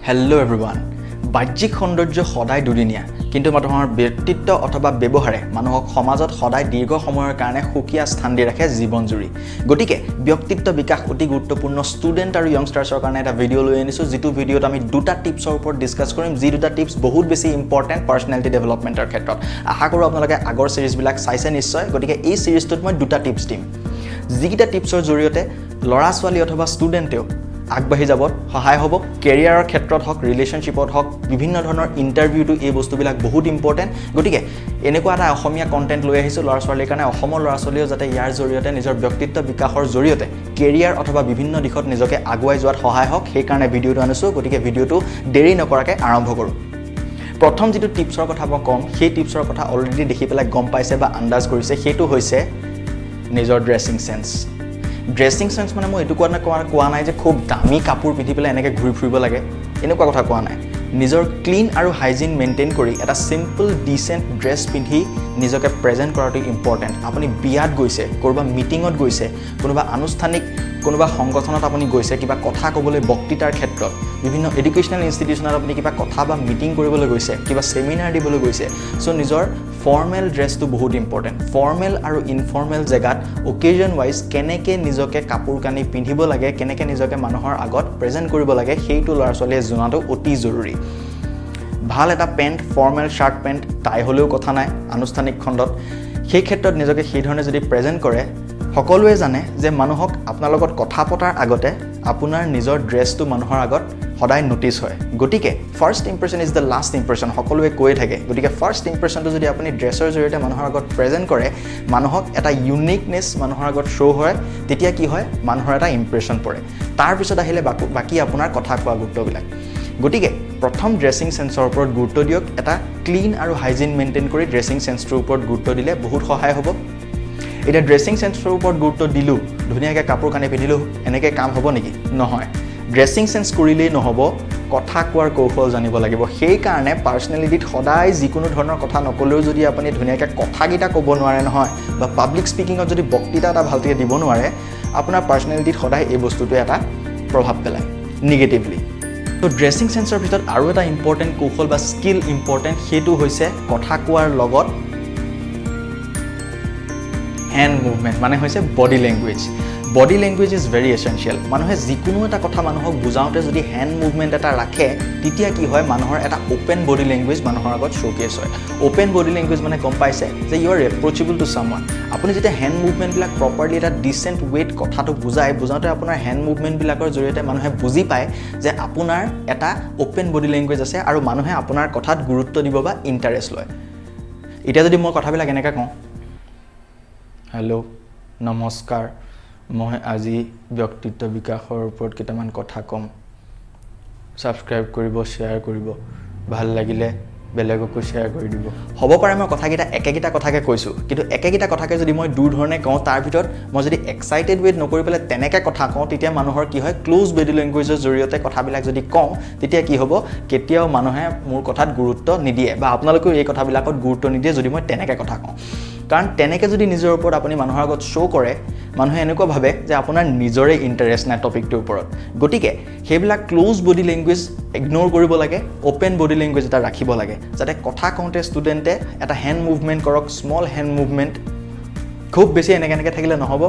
Hello everyone. বাহ্যিক সৌন্দৰ্য সদায় দুদিনীয়া কিন্তু মানুহৰ ব্যক্তিত্ব অথবা ব্যৱহাৰে মানুহক সমাজত সদায় দীৰ্ঘ সময়ৰ কাৰণে সুকীয়া স্থান দি ৰাখে জীৱনজুৰি গতিকে ব্যক্তিত্ব বিকাশ অতি গুৰুত্বপূৰ্ণ ষ্টুডেন্ট আৰু ইয়ংষ্টাৰ্ছৰ কাৰণে এটা ভিডিঅ' লৈ আনিছো যেটো ভিডিঅ'ত আমি দুটা টিপছৰ ওপৰত ডিসকাস কৰিম যি দুটা টিপছ বহুত বেছি ইম্পৰ্টেন্ট পাৰ্সোনালিটি ডেভেলপমেন্টৰ ক্ষেত্ৰত আশা কৰো আপোনালোকে আগৰ সিৰিজবিলাক চাইছে নিশ্চয় গতিকে এই সিৰিজটোত মই দুটা টিপছ দিম যিকিটা টিপছৰ জৰিয়তে লৰা ছোৱালী অথবা ষ্টুডেন্টেও আগবাঢ়ি যাবত সহায় হ'ব কেৰিয়াৰৰ ক্ষেত্ৰত হক ৰিলেশনশিপত হক বিভিন্ন ধৰণৰ ইন্টাৰভিউটো এই বস্তুবিলাক বহুত ইম্পৰ্টেন্ট গতিকে এনেকুৱা এটা অসমীয়া কন্টেন্ট লৈ আহিছো লৰা ছোৱালীৰ কাৰণে অসমৰ লৰা ছোৱালীও যাতে ইয়াৰ জৰিয়তে নিজৰ ব্যক্তিত্ব বিকাশৰ জৰিয়তে কেৰিয়াৰ অথবা বিভিন্ন দিশত নিজকে আগুৱাই যোৱাত সহায় হক সেই কাৰণে ভিডিঅ'টো আনিছো গতিকে ভিডিঅ'টো দেৰি নকৰাকৈ আৰম্ভ কৰো প্ৰথম যেটো টিপছৰ কথা মই কম সেই টিপছৰ কথা অলৰেডি দেখি পেলাই গম পাইছে বা আন্দাজ কৰিছে সেইটো হৈছে নিজৰ ড্ৰেছিং সেন্স ড্ৰেছিং সেন্স মানে মই এটো কোৱা নাই যে খুব দামী কাপোৰ পিন্ধি পেলাই এনেকৈ ঘূৰি ফুৰিব লাগে এনেকুৱা কথা কোৱা নাই নিজৰ ক্লিন আৰু হাইজিন মেইনটেইন কৰি এটা সিম্পল ডিসেন্ট ড্ৰেছ পিন্ধি নিজকে প্ৰেজেন্ট কৰাটো ইম্পৰ্টেন্ট আপুনি বিয়াত গৈছে কৰবা মিটিংত গৈছে কোনোবা আনুষ্ঠানিক কোনোবা সংগঠনত আপুনি গৈছে কিবা কথা ক'বলৈ বক্তৃতাৰ ক্ষেত্ৰত বিভিন্ন এডুকেশনাল ইনষ্টিটিউচনত আপুনি কিবা কথা বা মিটিং কৰিবলৈ গৈছে কিবা সেমিনাৰ দিবলৈ গৈছে সো নিজৰ ফৰ্মেল ড্ৰেছটো বহুত ইম্পৰ্টেন্ট ফৰ্মেল আৰু ইনফৰ্মেল জেগাত অকেজন ওয়াইজ কেনেকে নিজকে কাপোৰ কানি পিন্ধিব লাগে কেনেকে নিজকে মানুহৰ আগত প্ৰেজেন্ট কৰিব লাগে সেইটো ল'ৰা ছোৱালীয়ে জনাটো অতি জৰুৰী ভাল এটা pant formal shirt pant tie হলেও কথা নাই আনুষ্ঠানিক খণ্ডত সেই ক্ষেত্ৰত নিজকে সেই ধৰণে যদি প্ৰেজেন্ট কৰে সকলোৱে জানে যে মানুহক আপোনাৰ লগত কথা পতাৰ আগতে আপোনাৰ নিজৰ ড্ৰেছটো মানুহৰ আগত সদায় নোটিস হয় গতিকে first impression is the last impression সকলোৱে কৈ থাকে গতিকে ফাৰ্স্ট ইমপ্ৰেছনটো যদি আপুনি ড্ৰেছৰ জৰিয়তে মানুহৰ আগত প্ৰেজেন্ট কৰে মানুহক এটা ইউনিকনেছ মানুহৰ আগত শ্ব' হয় তেতিয়া কি হয় মানুহৰ এটা ইমপ্ৰেছন পৰে তাৰ পিছত আহিলে বাকি আপোনাৰ কথা কোৱা গুৰুত্ববিলাক গতিকে প্ৰথম ড্ৰেছিং সেন্সৰ ওপৰত গুৰুত্ব দিয়ক এটা ক্লিন আৰু হাইজিন মেইনটেইন কৰি ড্ৰেছিং সেন্সটোৰ ওপৰত গুৰুত্ব দিলে বহুত সহায় হ'ব এটা ড্ৰেছিং সেন্সৰ ওপৰত গুৰুত্ব দিলো ধুনীয়াকৈ কাপোৰ কানি পিন্ধিলো এনেকৈ কাম হ'ব নেকি নহয় ড্ৰেছিং সেন্স কৰিলেই নহব কথা কোৱাৰ কৌশল জানিব লাগিব সেই কাৰণে পাৰ্সোনালিটিত সদায় যিকোনো ধৰণৰ কথা নকলেও যদি আপুনি ধুনীয়াকৈ কথাকিটা ক'ব নোৱাৰে নহয় বা পাব্লিক স্পিকিংত যদি বক্তৃতা এটা ভালকৈ দিব নোৱাৰে আপোনাৰ পাৰ্সোনালিটিত সদায় এই বস্তুটোৱে এটা প্ৰভাৱ পেলায় নিগেটিভলি তো ড্ৰেছিং সেন্সৰ ভিতৰত আৰু এটা ইম্পৰ্টেন্ট কৌশল বা স্কিল ইম্পৰ্টেন্ট সেইটো হৈছে কথা কোৱাৰ লগত hand movement মানে হৈছে body language is very essential মানুহে যিকোনো এটা কথা মানুহক বুজাওতে যদি hand movement এটা ৰাখে তেতিয়া কি হয় মানুহৰ এটা open body language মানুহৰ আগত showcase হয় open body language মানে গম পাইছে যে you are approachable to someone আপুনি যেতিয়া hand movement বিলাক properly এটা decent weight কথাটো বুজাওতে আপোনাৰ hand movement বিলাকৰ জৰিয়তে মানুহে বুজি পায় যে আপোনাৰ এটা open body language আছে আৰু মানুহে আপোনাৰ কথাত গুৰুত্ব দিব বা ইন্টাৰেষ্ট লয় এটা যদি মই কথাবিলাক এনেকা কওঁ হেল্ল' নমস্কাৰ মই আজি ব্যক্তিত্ব বিকাশৰ ওপৰত কেইটামান কথা কম সাবস্ক্ৰাইব কৰিব শেয়াৰ কৰিব ভাল লাগিলে বেলেগকো শেয়াৰ কৰি দিব হ'ব পাৰে মই কথাকেইটা একেকিটা কথাকে কৈছো কিন্তু একেকিটা কথাকে যদি মই দুৰ ধৰণে কওঁ তাৰ ভিতৰত মই যদি এক্সাইটেড ৱেট নকৰি পেলাই তেনেকৈ কথা কওঁ তেতিয়া মানুহৰ কি হয় ক্লোজ বডি লেংগুৱেজৰ জৰিয়তে কথাবিলাক যদি কওঁ তেতিয়া কি হ'ব কেতিয়াও মানুহে মোৰ কথাত গুৰুত্ব নিদিয়ে বা আপোনালোকেও এই কথাবিলাকত গুৰুত্ব নিদিয়ে যদি মই তেনেকৈ কথা কওঁ কাৰণ তেনেকৈ যদি নিজৰ ওপৰত আপুনি মানুহৰ আগত শ্ব' কৰে মানুহে এনেকুৱা ভাবে যে আপোনাৰ নিজৰে ইন্টাৰেষ্ট নাই টপিকটোৰ ওপৰত গতিকে সেইবিলাক ক্লোজ বডি লেংগুৱেজ ইগনোৰ কৰিব লাগে ওপেন বডি লেংগুৱেজ এটা ৰাখিব লাগে যাতে কথা কওঁতে ষ্টুডেণ্টে এটা হেণ্ড মুভমেণ্ট কৰক স্মল হেণ্ড মুভমেণ্ট খুব বেছি এনেকৈ থাকিলে নহ'ব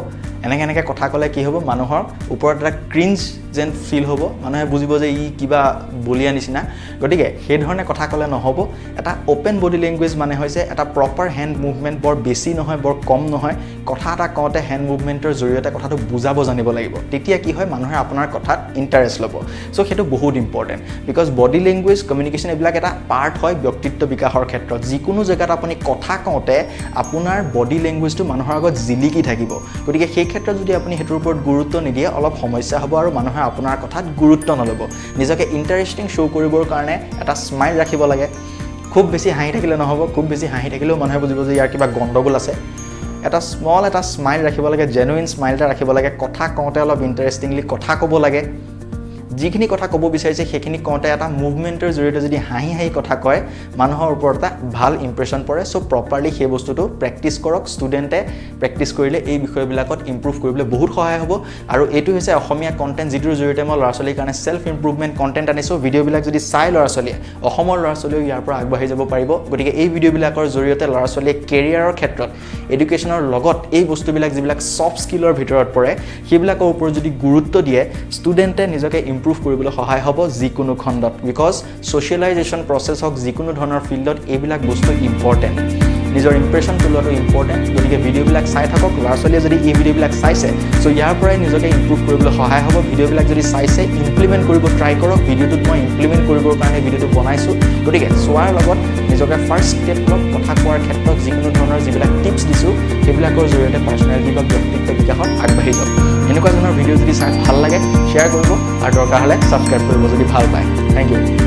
এনেকৈ কথা ক'লে কি হ'ব মানুহৰ ওপৰত এটা ক্ৰিঞ্জ যেন ফিল হ'ব মানুহে বুজিব যে ই কিবা বলিয়া নিচিনা গতিকে সেই ধৰণে কথা ক'লে নহ'ব এটা ওপেন বডি লেংগুৱেজ মানে হৈছে এটা প্ৰপাৰ হেণ্ড মুভমেণ্ট বৰ বেছি নহয় বৰ কম নহয় কথা এটা কওঁতে হেণ্ড মুভমেণ্টৰ জৰিয়তে কথাটো বুজাব জানিব লাগিব তেতিয়া কি হয় মানুহে আপোনাৰ কথাত ইণ্টাৰেষ্ট ল'ব চ' সেইটো বহুত important because body language communication এইবিলাক এটা পাৰ্ট হয় ব্যক্তিত্ব বিকাশৰ ক্ষেত্ৰত যিকোনো জেগাত আপুনি কথা কওঁতে আপোনাৰ বডি লেংগুৱেজটো মানুহৰ আগত জিলিকি থাকিব গতিকে সেই ক্ষেত্ৰত যদি আপুনি হেতুৰ ওপৰত গুৰুত্ব নিদিয়ে অলপ সমস্যা হ'ব আৰু মানুহে আপোনাৰ কথাত গুৰুত্ব নল'ব নিজকে ইন্টাৰেষ্টিং শ্ব' কৰিবৰ কাৰণে এটা স্মাইল ৰাখিব লাগে খুব বেছি হাঁহি থাকিলে নহ'ব খুব বেছি হাঁহি থাকিলেও মানুহে বুজিব যে ইয়াৰ কিবা গণ্ডগোল আছে এটা স্মল এটা স্মাইল ৰাখিব লাগে জেনুইন স্মাইল এটা ৰাখিব লাগে কথা কওঁতে অলপ ইন্টাৰেষ্টিংলি কথা ক'ব লাগে যিখিনি কথা ক'ব বিচাৰিছে সেইখিনি কওঁতে এটা মুভমেণ্টৰ জৰিয়তে যদি হাঁহি হাঁহি কথা কয় মানুহৰ ওপৰত এটা ভাল ইমপ্ৰেশ্যন পৰে চ' প্ৰপাৰলি সেই বস্তুটো প্ৰেক্টিছ কৰক ষ্টুডেণ্টে প্ৰেক্টিছ কৰিলে এই বিষয়বিলাকত ইম্প্ৰুভ কৰিবলৈ বহুত সহায় হ'ব আৰু এইটো হৈছে অসমীয়া কণ্টেণ্ট যিটোৰ জৰিয়তে মই ল'ৰা ছোৱালীৰ কাৰণে ছেল্ফ ইম্প্ৰুভমেণ্ট কণ্টেণ্ট আনিছোঁ ভিডিঅ'বিলাক যদি চাই ল'ৰা ছোৱালীয়ে অসমৰ ল'ৰা ছোৱালীও ইয়াৰ পৰা আগবাঢ়ি যাব পাৰিব গতিকে এই ভিডিঅ'বিলাকৰ জৰিয়তে ল'ৰা ছোৱালীয়ে কেৰিয়াৰৰ ক্ষেত্ৰত এডুকেশ্যনৰ লগত এই বস্তুবিলাক যিবিলাক ছফ্ট স্কিলৰ ভিতৰত পৰে সেইবিলাকৰ ওপৰত যদি গুৰুত্ব দিয়ে ষ্টুডেণ্টে নিজকে ইম্প্ৰুভ কৰিবলৈ সহায় হ'ব যিকোনো খণ্ডত বিকজ ছ'চিয়েলাইজেশ্যন প্ৰচেছ হওক যিকোনো ধৰণৰ ফিল্ডত এইবিলাক বস্তু ইম্পৰ্টেণ্ট নিজৰ ইম্প্ৰেশ্যন তোলাটো ইম্পৰ্টেণ্ট গতিকে ভিডিঅ'বিলাক চাই থাকক ল'ৰা ছোৱালীয়ে যদি এই ভিডিঅ'বিলাক চাইছে চ' ইয়াৰ পৰাই নিজকে ইম্প্ৰুভ কৰিবলৈ সহায় হ'ব ভিডিঅ'বিলাক যদি চাইছে ইমপ্লিমেণ্ট কৰিব ট্ৰাই কৰক ভিডিঅ'টোত মই ইমপ্লিমেণ্ট কৰিবৰ কাৰণে ভিডিঅ'টো বনাইছোঁ গতিকে চোৱাৰ লগত নিজকে ফাৰ্ষ্ট ষ্টেপ লওক কথা কোৱাৰ ক্ষেত্ৰত যিকোনো ধৰণৰ যিবিলাক টিপছ দিছোঁ সেইবিলাকৰ জৰিয়তে পাৰ্চনেলিটি বা ব্যক্তিত্ব বিকাশত আগবাঢ়ি যাওক এনেকুৱা ধৰণৰ ভিডিঅ' যদি চাই ভাল লাগে শ্বেয়াৰ কৰিব আৰু দৰকাৰ হ'লে ছাবস্ক্ৰাইব কৰিব যদি ভাল পায় থেংক ইউ